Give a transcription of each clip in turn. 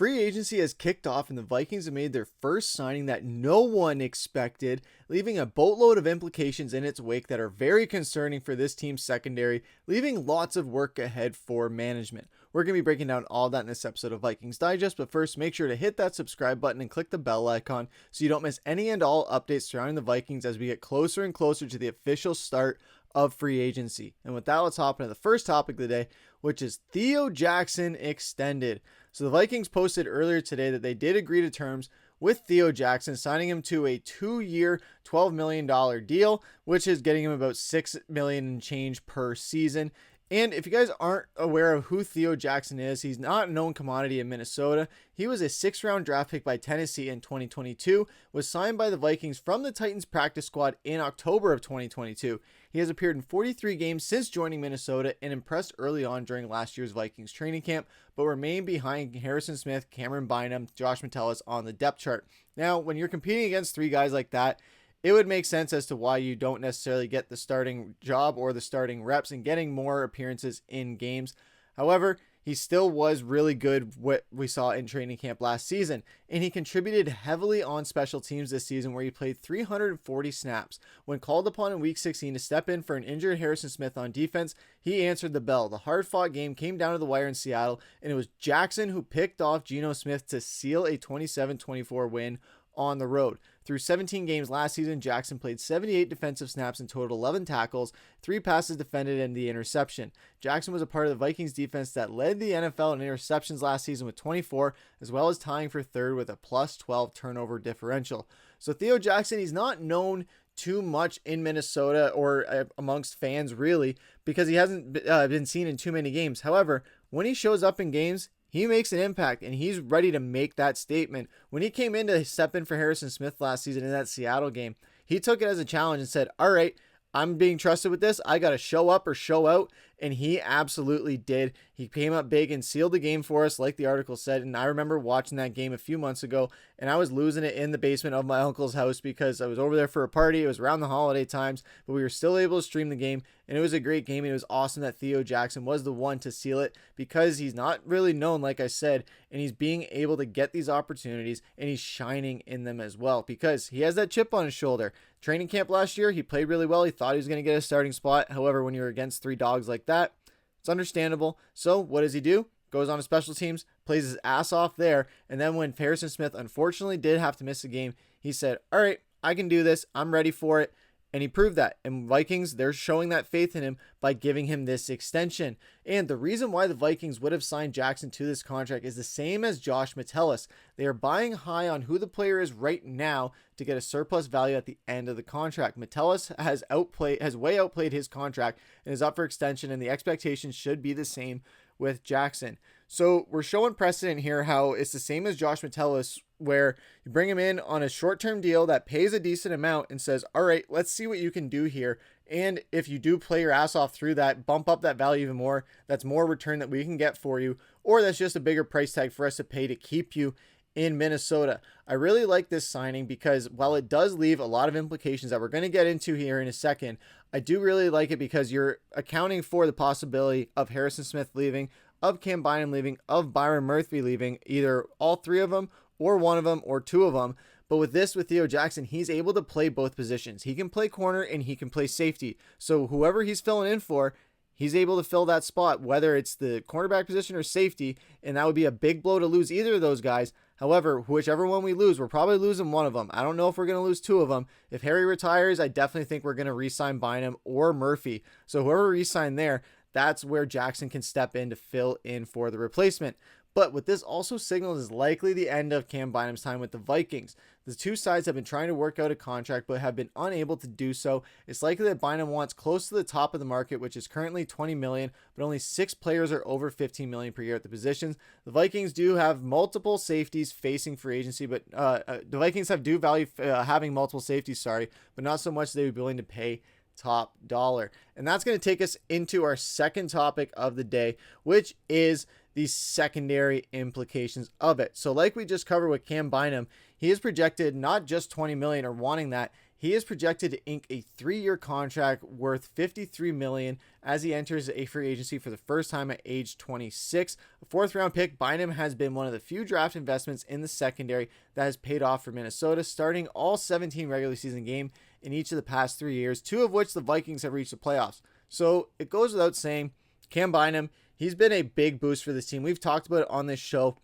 Free agency has kicked off and the Vikings have made their first signing that no one expected, leaving a boatload of implications in its wake that are very concerning for this team's secondary, leaving lots of work ahead for management. We're going to be breaking down all that in this episode of Vikings Digest, but first make sure to hit that subscribe button and click the bell icon so you don't miss any and all updates surrounding the Vikings as we get closer and closer to the official start of free agency. And with that, let's hop into the first topic of the day, which is Theo Jackson extended. So the Vikings posted earlier today that they did agree to terms with Theo Jackson, signing him to a 2-year, $12 million deal, which is getting him about $6 million and change per season. And if you guys aren't aware of who Theo Jackson is, he's not a known commodity in Minnesota. He was a 6th-round draft pick by Tennessee in 2022, was signed by the Vikings from the Titans practice squad in October of 2022. He has appeared in 43 games since joining Minnesota and impressed early on during last year's Vikings training camp, but remained behind Harrison Smith, Cameron Bynum, Josh Metellus on the depth chart. Now, when you're competing against 3 guys like that, it would make sense as to why you don't necessarily get the starting job or the starting reps and getting more appearances in games. However, he still was really good what we saw in training camp last season, and he contributed heavily on special teams this season where he played 340 snaps. When called upon in week 16 to step in for an injured Harrison Smith on defense, he answered the bell. The hard-fought game came down to the wire in Seattle, and it was Jackson who picked off Geno Smith to seal a 27-24 win on the road. Through 17 games last season, Jackson played 78 defensive snaps and totaled 11 tackles, 3 passes defended, and the interception. Jackson was a part of the Vikings defense that led the NFL in interceptions last season with 24, as well as tying for third with a plus 12 turnover differential. So Theo Jackson, he's not known too much in Minnesota or amongst fans really because he hasn't been seen in too many games. However, when he shows up in games, he makes an impact, and he's ready to make that statement. When he came in to step in for Harrison Smith last season in that Seattle game, he took it as a challenge and said, all right, I'm being trusted with this. I got to show up or show out. And he absolutely did. He came up big and sealed the game for us, like the article said. And I remember watching that game a few months ago, and I was losing it in the basement of my uncle's house because I was over there for a party. It was around the holiday times, but we were still able to stream the game, and it was a great game. And it was awesome that Theo Jackson was the one to seal it because he's not really known, like I said, and he's being able to get these opportunities, and he's shining in them as well because he has that chip on his shoulder. Training camp last year, he played really well. He thought he was going to get a starting spot. However, when you're against 3 dogs like that, it's understandable. So what does he do? Goes on to special teams, plays his ass off there. And then when Harrison Smith unfortunately did have to miss a game, he said, all right, I can do this. I'm ready for it. And he proved that. And Vikings, they're showing that faith in him by giving him this extension. And the reason why the Vikings would have signed Jackson to this contract is the same as Josh Metellus. They are buying high on who the player is right now to get a surplus value at the end of the contract. Metellus has way outplayed his contract and is up for extension, and the expectations should be the same with Jackson. So we're showing precedent here how it's the same as Josh Metellus, where you bring him in on a short-term deal that pays a decent amount and says, all right, let's see what you can do here. And if you do play your ass off through that, bump up that value even more, that's more return that we can get for you, or that's just a bigger price tag for us to pay to keep you in Minnesota. I really like this signing because while it does leave a lot of implications that we're going to get into here in a second, I do really like it because you're accounting for the possibility of Harrison Smith leaving, of Cam Bynum leaving, of Byron Murphy leaving, either all 3 of them or 1 of them or 2 of them. But with Theo Jackson, he's able to play both positions. He can play corner and he can play safety. So whoever he's filling in for, he's able to fill that spot, whether it's the cornerback position or safety, and that would be a big blow to lose either of those guys. However, whichever one we lose, we're probably losing 1 of them. I don't know if we're going to lose 2 of them. If Harry retires, I definitely think we're going to re-sign Bynum or Murphy. So whoever re-sign there, that's where Jackson can step in to fill in for the replacement. But what this also signals is likely the end of Cam Bynum's time with the Vikings. The 2 sides have been trying to work out a contract but have been unable to do so. It's likely that Bynum wants close to the top of the market, which is currently $20 million, but only 6 players are over $15 million per year at the positions. The Vikings do have multiple safeties facing free agency, but the Vikings do value having multiple safeties, but not so much they would be willing to pay top dollar. And that's going to take us into our second topic of the day, which is the secondary implications of it. So like we just covered with Cam Bynum, he is projected not just $20 million or wanting that. he is projected to ink a 3-year contract worth $53 million as he enters a free agency for the first time at age 26. A 4th-round pick, Bynum has been one of the few draft investments in the secondary that has paid off for Minnesota, starting all 17 regular season games in each of the past 3 years, 2 of which the Vikings have reached the playoffs. So it goes without saying, Cam Bynum, he's been a big boost for this team. We've talked about it on this show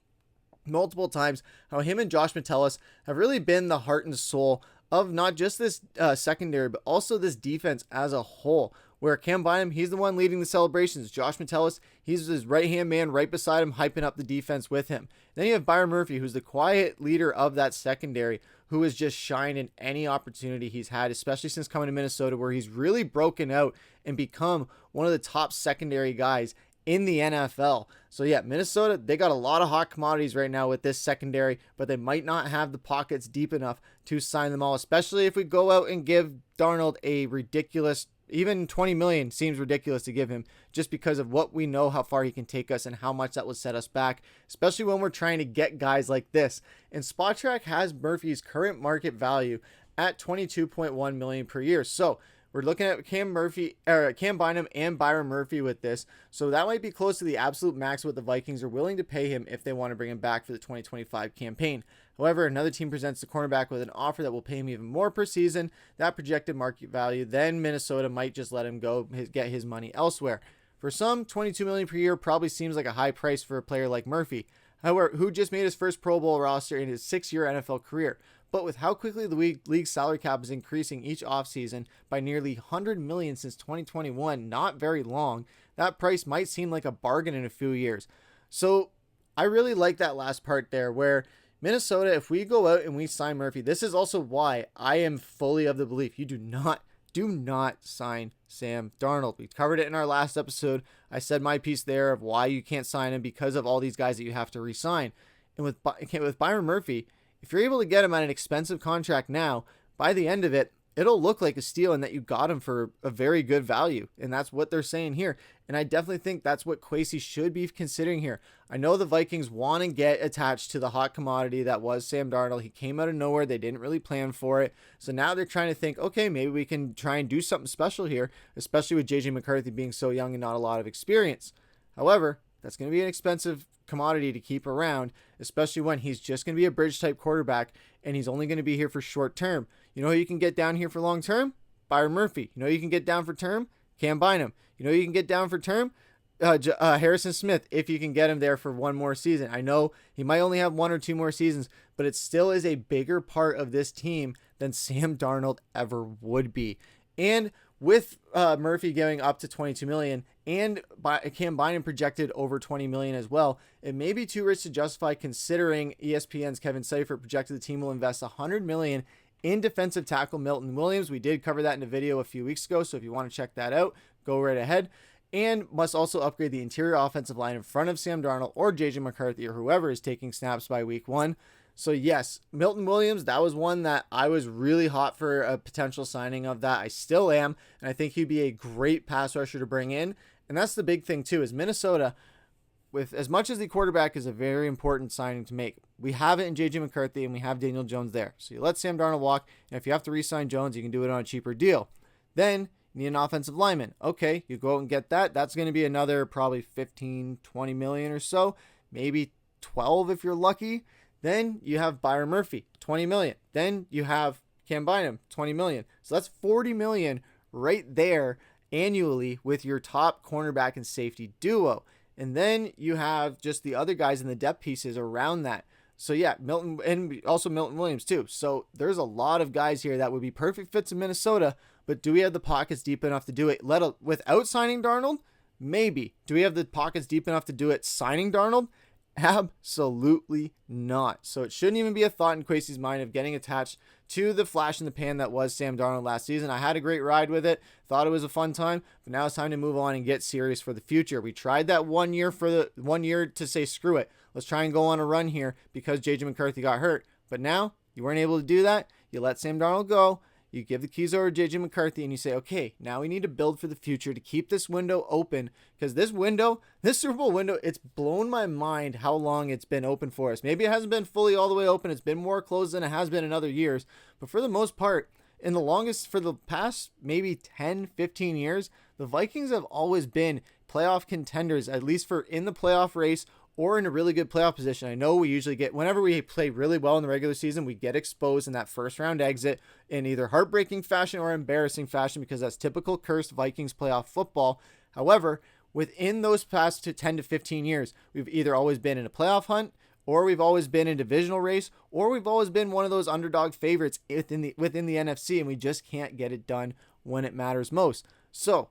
multiple times, how him and Josh Metellus have really been the heart and soul of not just this secondary, but also this defense as a whole, where Cam Bynum, he's the one leading the celebrations. Josh Metellus, he's his right-hand man right beside him, hyping up the defense with him. Then you have Byron Murphy, who's the quiet leader of that secondary, who has just shined in any opportunity he's had, especially since coming to Minnesota, where he's really broken out and become one of the top secondary guys in the NFL. So yeah, Minnesota, they got a lot of hot commodities right now with this secondary, but they might not have the pockets deep enough to sign them all, especially if we go out and give Darnold a ridiculous, even $20 million seems ridiculous to give him, just because of what we know, how far he can take us and how much that would set us back, especially when we're trying to get guys like this. And SpotTrack has Murphy's current market value at $22.1 million per year. So we're looking at Cam Bynum and Byron Murphy with this. So that might be close to the absolute max what the Vikings are willing to pay him if they want to bring him back for the 2025 campaign. However, another team presents the cornerback with an offer that will pay him even more per season, that projected market value, then Minnesota might just let him go, get his money elsewhere. For some, $22 million per year probably seems like a high price for a player like Murphy, however, who just made his first Pro Bowl roster in his 6-year NFL career. But with how quickly the league's salary cap is increasing each offseason by nearly $100 million since 2021, not very long, that price might seem like a bargain in a few years. So I really like that last part there, where Minnesota, if we go out and we sign Murphy, this is also why I am fully of the belief you do not sign Sam Darnold. We covered it in our last episode. I said my piece there of why you can't sign him because of all these guys that you have to re-sign. And with Byron Murphy, if you're able to get him at an expensive contract now, by the end of it, it'll look like a steal and that you got him for a very good value. And that's what they're saying here. And I definitely think that's what Kwesi should be considering here. I know the Vikings want to get attached to the hot commodity that was Sam Darnold. He came out of nowhere. They didn't really plan for it. So now they're trying to think, okay, maybe we can try and do something special here, especially with JJ McCarthy being so young and not a lot of experience. However, that's going to be an expensive commodity to keep around, especially when he's just going to be a bridge type quarterback and he's only going to be here for short term. You know who you can get down here for long term? Byron Murphy. You know who you can get down for term? Cam Bynum. You know who you can get down for term? Harrison Smith, if you can get him there for one more season. I know he might only have 1 or 2 more seasons, but it still is a bigger part of this team than Sam Darnold ever would be. And with Murphy going up to $22 million and Cam Bynum projected over $20 million as well, it may be too rich to justify, considering ESPN's Kevin Seifert projected the team will invest $100 million in defensive tackle Milton Williams. We did cover that in a video a few weeks ago, so if you want to check that out, go right ahead. And must also upgrade the interior offensive line in front of Sam Darnold or JJ McCarthy or whoever is taking snaps by week 1. So yes, Milton Williams, that was one that I was really hot for a potential signing of that. I still am, and I think he'd be a great pass rusher to bring in. And that's the big thing too, is Minnesota, with as much as the quarterback is a very important signing to make, we have it in JJ McCarthy and we have Daniel Jones there. So you let Sam Darnold walk, and if you have to re-sign Jones, you can do it on a cheaper deal. Then you need an offensive lineman. Okay, you go out and get that. That's going to be another probably 15, 20 million or so, maybe 12 if you're lucky. Then you have Byron Murphy, 20 million. Then you have Cam Bynum, 20 million. So that's 40 million right there annually with your top cornerback and safety duo. And then you have just the other guys in the depth pieces around that. So yeah, Milton, and also Milton Williams too. So there's a lot of guys here that would be perfect fits in Minnesota, but do we have the pockets deep enough to do it? Without signing Darnold? Maybe. Do we have the pockets deep enough to do it signing Darnold? Absolutely not. So it shouldn't even be a thought in Kwesi's mind of getting attached to the flash in the pan that was Sam Darnold last season. I had a great ride with it, thought it was a fun time, but now it's time to move on and get serious for the future. We tried that 1 year to say screw it, let's try and go on a run here because JJ McCarthy got hurt. But now you weren't able to do that. You let Sam Darnold go. You give the keys over to JJ McCarthy and you say, okay, now we need to build for the future to keep this window open, because this Super Bowl window, it's blown my mind how long it's been open for us. Maybe it hasn't been fully all the way open. It's been more closed than it has been in other years. But for the most part, For the past maybe 10, 15 years, the Vikings have always been playoff contenders, at least for in the playoff race or in a really good playoff position. I know we usually get, whenever we play really well in the regular season, we get exposed in that first round exit in either heartbreaking fashion or embarrassing fashion, because that's typical cursed Vikings playoff football. However, within those past 10 to 15 years, we've either always been in a playoff hunt, or we've always been in a divisional race, or we've always been one of those underdog favorites within the NFC, and we just can't get it done when it matters most. So,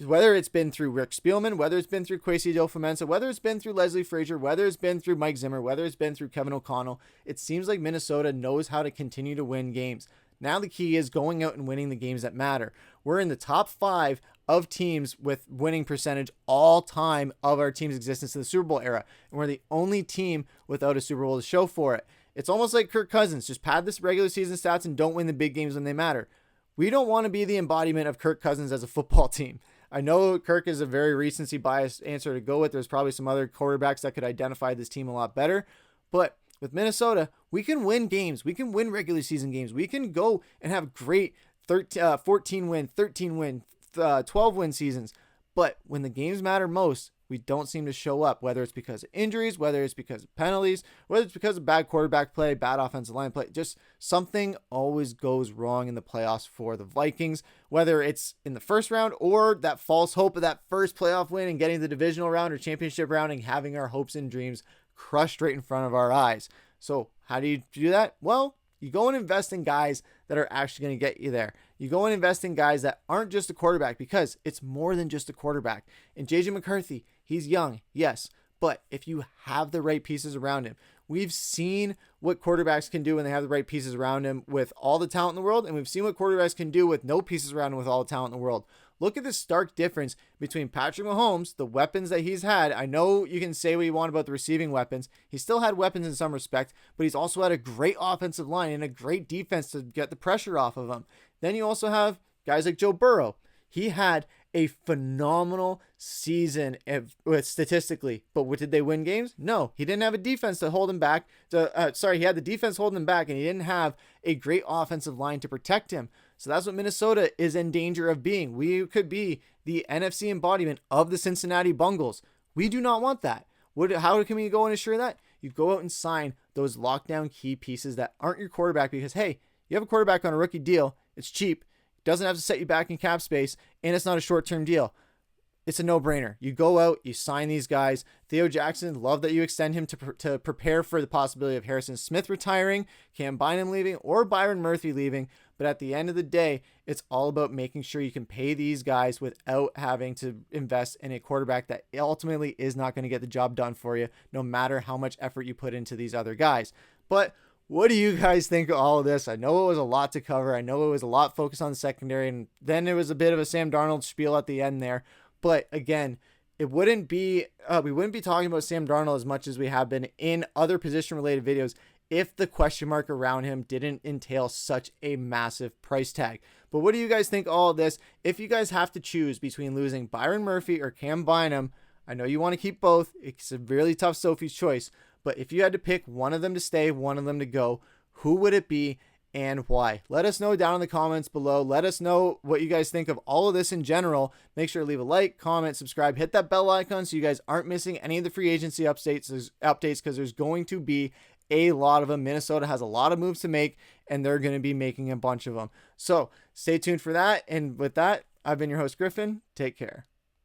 whether it's been through Rick Spielman, whether it's been through Kwesi Adofo-Mensah, whether it's been through Leslie Frazier, whether it's been through Mike Zimmer, whether it's been through Kevin O'Connell, it seems like Minnesota knows how to continue to win games. Now the key is going out and winning the games that matter. We're in the top 5 of teams with winning percentage all time of our team's existence in the Super Bowl era, and we're the only team without a Super Bowl to show for it. It's almost like Kirk Cousins, just pad this regular season stats and don't win the big games when they matter. We don't want to be the embodiment of Kirk Cousins as a football team. I know Kirk is a very recency biased answer to go with. There's probably some other quarterbacks that could identify this team a lot better. But with Minnesota, we can win games. We can win regular season games. We can go and have great 14 win, 13 win, 12 win seasons. But when the games matter most, we don't seem to show up, whether it's because of injuries, whether it's because of penalties, whether it's because of bad quarterback play, bad offensive line play. Just something always goes wrong in the playoffs for the Vikings, whether it's in the first round or that false hope of that first playoff win and getting the divisional round or championship round and having our hopes and dreams crushed right in front of our eyes. So how do you do that? Well, you go and invest in guys that are actually going to get you there. You go and invest in guys that aren't just a quarterback, because it's more than just a quarterback. And JJ McCarthy, he's young, yes, but if you have the right pieces around him, we've seen what quarterbacks can do when they have the right pieces around him with all the talent in the world, and we've seen what quarterbacks can do with no pieces around him with all the talent in the world. Look at the stark difference between Patrick Mahomes, the weapons that he's had. I know you can say what you want about the receiving weapons. He still had weapons in some respect, but he's also had a great offensive line and a great defense to get the pressure off of him. Then you also have guys like Joe Burrow. He had a phenomenal season statistically, but did they win games? No, he didn't have a defense to hold him back. He had the defense holding him back, and he didn't have a great offensive line to protect him. So that's what Minnesota is in danger of being. We could be the NFC embodiment of the Cincinnati Bengals. We do not want that. How can we go and assure that? You go out and sign those lockdown key pieces that aren't your quarterback, because, hey, you have a quarterback on a rookie deal. It's cheap. Doesn't have to set you back in cap space, and it's not a short-term deal. It's a no-brainer. You go out, you sign these guys. Theo Jackson, love that you extend him to prepare for the possibility of Harrison Smith retiring, Cam Bynum leaving, or Byron Murphy leaving. But at the end of the day, it's all about making sure you can pay these guys without having to invest in a quarterback that ultimately is not going to get the job done for you, no matter how much effort you put into these other guys. But what do you guys think of all of this? I know it was a lot to cover. I know it was a lot focused on the secondary, and then it was a bit of a Sam Darnold spiel at the end there. But again, we wouldn't be talking about Sam Darnold as much as we have been in other position-related videos if the question mark around him didn't entail such a massive price tag. But what do you guys think of all of this? If you guys have to choose between losing Byron Murphy or Cam Bynum, I know you want to keep both. It's a really tough Sophie's choice. But if you had to pick one of them to stay, one of them to go, who would it be and why? Let us know down in the comments below. Let us know what you guys think of all of this in general. Make sure to leave a like, comment, subscribe, hit that bell icon so you guys aren't missing any of the free agency updates, because there's going to be a lot of them. Minnesota has a lot of moves to make, and they're going to be making a bunch of them. So stay tuned for that. And with that, I've been your host, Griffen. Take care.